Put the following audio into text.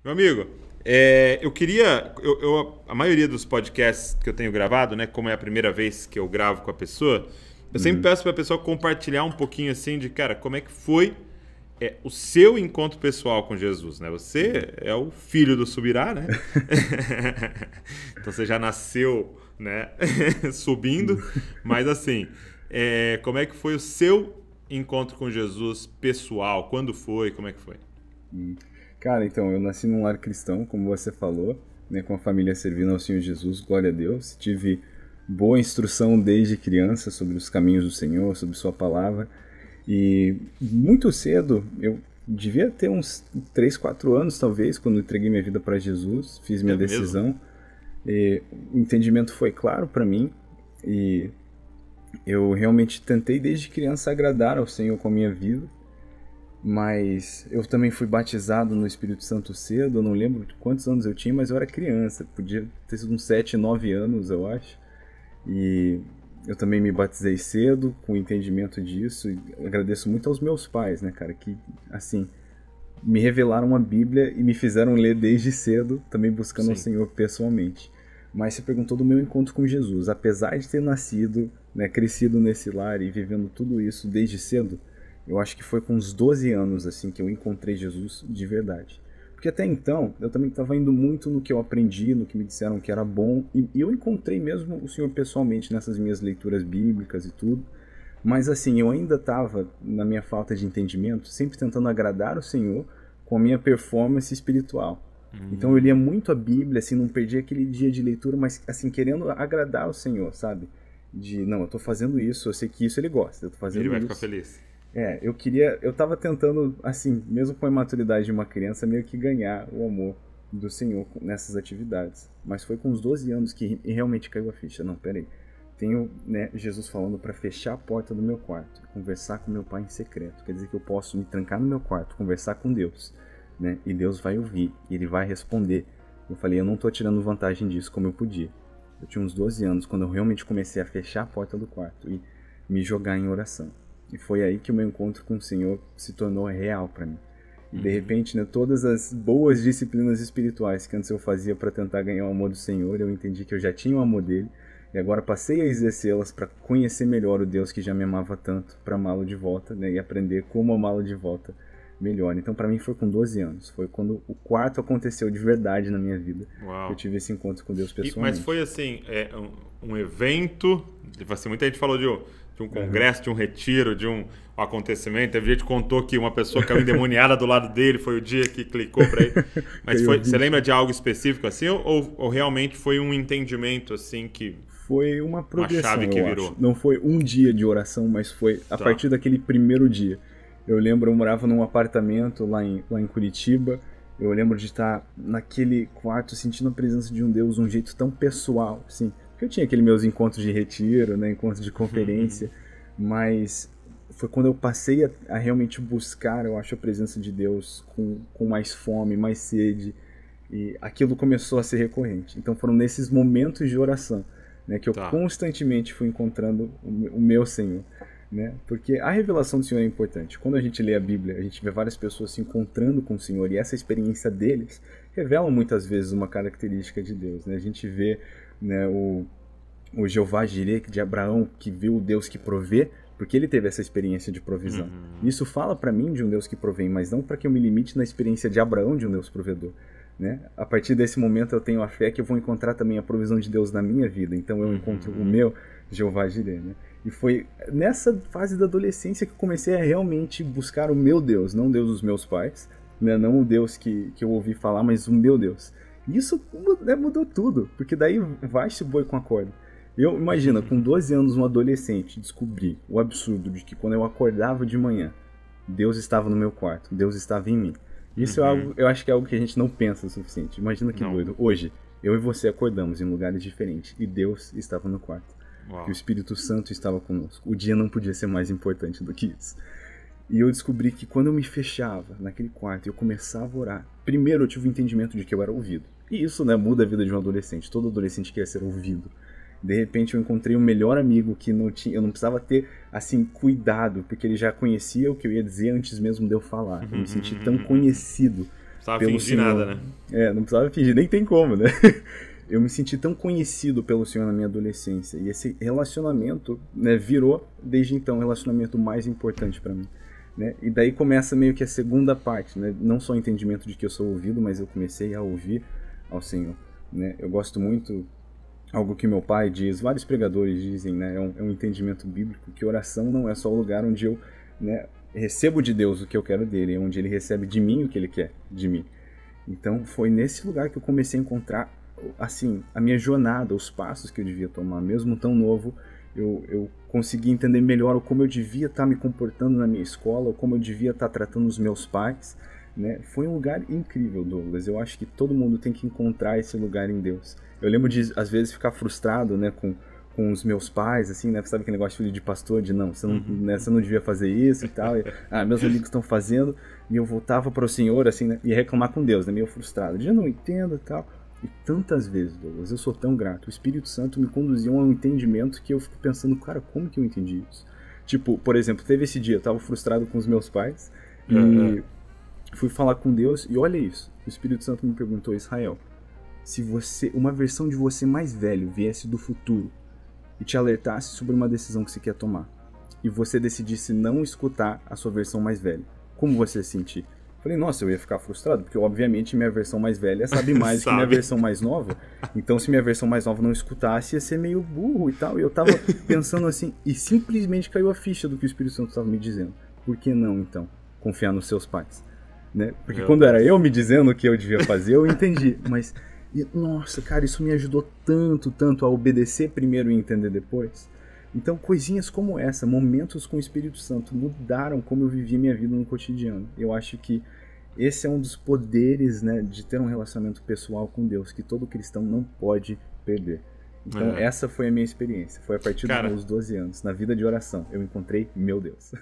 Meu amigo, eu queria. A maioria dos podcasts que eu tenho gravado, né? Como é a primeira vez que eu gravo com a pessoa, eu sempre Uhum. peço para a pessoa compartilhar um pouquinho assim de, cara, como é que foi o seu encontro pessoal com Jesus, né? Você é o filho do Subirá, né? Então você já nasceu, né? Subindo, mas assim, como é que foi o seu encontro com Jesus pessoal? Quando foi? Como é que foi? Uhum. Cara, então, eu nasci num lar cristão, como você falou, né, com a família servindo ao Senhor Jesus, glória a Deus. Tive boa instrução desde criança sobre os caminhos do Senhor, sobre Sua palavra. E muito cedo, eu devia ter uns 3, 4 anos, talvez, quando entreguei minha vida para Jesus, fiz minha É mesmo? decisão. E o entendimento foi claro para mim e eu realmente tentei desde criança agradar ao Senhor com a minha vida. Mas eu também fui batizado no Espírito Santo cedo, eu não lembro quantos anos eu tinha, mas eu era criança, podia ter sido uns 7, 9 anos, eu acho. E eu também me batizei cedo, com o entendimento disso, e agradeço muito aos meus pais, né, cara, que, assim, me revelaram a Bíblia e me fizeram ler desde cedo, também buscando ao Sim. Senhor pessoalmente. Mas você perguntou do meu encontro com Jesus. Apesar de ter nascido, né, crescido nesse lar e vivendo tudo isso desde cedo, eu acho que foi com uns 12 anos assim que eu encontrei Jesus de verdade. Porque até então eu também estava indo muito no que eu aprendi, no que me disseram que era bom, e eu encontrei mesmo o Senhor pessoalmente nessas minhas leituras bíblicas e tudo. Mas assim, eu ainda estava, na minha falta de entendimento, sempre tentando agradar o Senhor com a minha performance espiritual. Então eu lia Hum. muito a Bíblia, assim, não perdia aquele dia de leitura, mas assim, querendo agradar o Senhor, sabe? De, não, eu tô fazendo isso, eu sei que isso ele gosta, eu tô Ele fazendo vai ficar isso. feliz. Eu tava tentando, assim, mesmo com a imaturidade de uma criança, meio que ganhar o amor do Senhor nessas atividades. Mas foi com os 12 anos que realmente caiu a ficha. Não, peraí. Tenho, né, Jesus falando para fechar a porta do meu quarto, conversar com meu pai em secreto. Quer dizer que eu posso me trancar no meu quarto, conversar com Deus, né? E Deus vai ouvir, e ele vai responder. Eu falei, eu não tô tirando vantagem disso como eu podia. Eu tinha uns 12 anos quando eu realmente comecei a fechar a porta do quarto e me jogar em oração. E foi aí que o meu encontro com o Senhor se tornou real para mim. E de Uhum. repente, né, todas as boas disciplinas espirituais que antes eu fazia para tentar ganhar o amor do Senhor, eu entendi que eu já tinha o amor dele e agora passei a exercê-las para conhecer melhor o Deus que já me amava tanto, para amá-lo de volta, né, e aprender como amá-lo de volta melhor. Então, para mim foi com 12 anos, foi quando o quarto aconteceu de verdade na minha vida, que eu Uau. tive esse encontro com Deus Mas foi pessoalmente. assim, um evento. Tipo assim, muita gente falou de um Aham. congresso, de um retiro, de um acontecimento. Teve gente que contou que uma pessoa caiu endemoniada do lado dele, foi o dia que clicou para ele. Mas Caiu a você ficha. lembra de algo específico assim? Ou realmente foi um entendimento assim que. Foi uma Uma chave progressão, que eu acho. virou? Não foi um dia de oração, mas foi a Tá. partir daquele primeiro dia. Eu lembro, eu morava num apartamento lá em Curitiba. Eu lembro de estar naquele quarto sentindo a presença de um Deus de um jeito tão pessoal, assim. Porque eu tinha aqueles meus encontros de retiro, né, encontros de conferência, mas foi quando eu passei a realmente buscar, eu acho, a presença de Deus com mais fome, mais sede, e aquilo começou a ser recorrente. Então foram nesses momentos de oração, né, que eu Tá. constantemente fui encontrando o meu Senhor. Né? Porque a revelação do Senhor é importante. Quando a gente lê a Bíblia, a gente vê várias pessoas se encontrando com o Senhor e essa experiência deles revela muitas vezes uma característica de Deus. Né? A gente vê, né, o Jeová Jireh de Abraão, que viu o Deus que provê, porque ele teve essa experiência de provisão. Uhum. Isso fala para mim de um Deus que provém, mas não para que eu me limite na experiência de Abraão de um Deus provedor. Né? A partir desse momento eu tenho a fé que eu vou encontrar também a provisão de Deus na minha vida. Então eu encontro o Uhum. meu Jeová Jireh. Né? E foi nessa fase da adolescência que eu comecei a realmente buscar o meu Deus, não o Deus dos meus pais, né? Não o Deus que eu ouvi falar, mas o meu Deus. E isso, né, mudou tudo, porque daí vai-se o boi com a corda. Eu, imagina, com 12 anos, um adolescente, descobri o absurdo de que quando eu acordava de manhã, Deus estava no meu quarto, Deus estava em mim. Isso é Uhum. algo, eu acho que é algo que a gente não pensa o suficiente. Imagina que Não. doido. Hoje, eu e você acordamos em lugares diferentes e Deus estava no quarto. Que o Uau. Espírito Santo estava conosco. O dia não podia ser mais importante do que isso. E eu descobri que quando eu me fechava naquele quarto e eu começava a orar, primeiro eu tive o entendimento de que eu era ouvido. E isso, né, muda a vida de um adolescente. Todo adolescente quer ser ouvido. De repente eu encontrei um melhor amigo que não tinha, eu não precisava ter assim cuidado, porque ele já conhecia o que eu ia dizer antes mesmo de eu falar. Eu me senti tão conhecido precisava pelo fingir Senhor. nada, né? Não precisava fingir, nem tem como, né? Eu me senti tão conhecido pelo Senhor na minha adolescência. E esse relacionamento, né, virou, desde então, o relacionamento mais importante para mim. Né? E daí começa meio que a segunda parte, né? Não só o entendimento de que eu sou ouvido, mas eu comecei a ouvir ao Senhor. Né? Eu gosto muito, algo que meu pai diz, vários pregadores dizem, né? É um entendimento bíblico, que oração não é só o lugar onde eu, né, recebo de Deus o que eu quero dele, é onde ele recebe de mim o que ele quer de mim. Então foi nesse lugar que eu comecei a encontrar, assim, a minha jornada, os passos que eu devia tomar. Mesmo tão novo, eu consegui entender melhor como eu devia estar me comportando na minha escola, ou como eu devia estar tratando os meus pais, né? Foi um lugar incrível, Douglas. Eu acho que todo mundo tem que encontrar esse lugar em Deus. Eu lembro de, às vezes, ficar frustrado, né, com os meus pais, assim, né? Sabe aquele negócio de filho de pastor, de não, você não, né, você não devia fazer isso e tal. E, meus amigos estão fazendo. E eu voltava para o Senhor, assim, né, e reclamar com Deus, né, meio frustrado. Eu não entendo e tal. E tantas vezes, Douglas, eu sou tão grato. O Espírito Santo me conduziu a um entendimento que eu fico pensando, cara, como que eu entendi isso? Tipo, por exemplo, teve esse dia, eu tava frustrado com os meus pais e fui falar com Deus e olha isso. O Espírito Santo me perguntou, Israel, se uma versão de você mais velho viesse do futuro e te alertasse sobre uma decisão que você quer tomar e você decidisse não escutar a sua versão mais velha, como você ia sentir? Falei, nossa, eu ia ficar frustrado, porque obviamente minha versão mais velha sabe mais que minha versão mais nova. Então se minha versão mais nova não escutasse, ia ser meio burro e tal. E eu tava pensando assim, e simplesmente caiu a ficha do que o Espírito Santo estava me dizendo. Por que não, então, confiar nos seus pais? Né? Porque quando era eu me dizendo o que eu devia fazer, eu entendi. Mas, nossa, cara, isso me ajudou tanto a obedecer primeiro e entender depois. Então, coisinhas como essa, momentos com o Espírito Santo, mudaram como eu vivia minha vida no cotidiano. Eu acho que esse é um dos poderes, né, de ter um relacionamento pessoal com Deus, que todo cristão não pode perder. Então, essa foi a minha experiência. Foi a partir dos meus 12 anos, na vida de oração, eu encontrei meu Deus.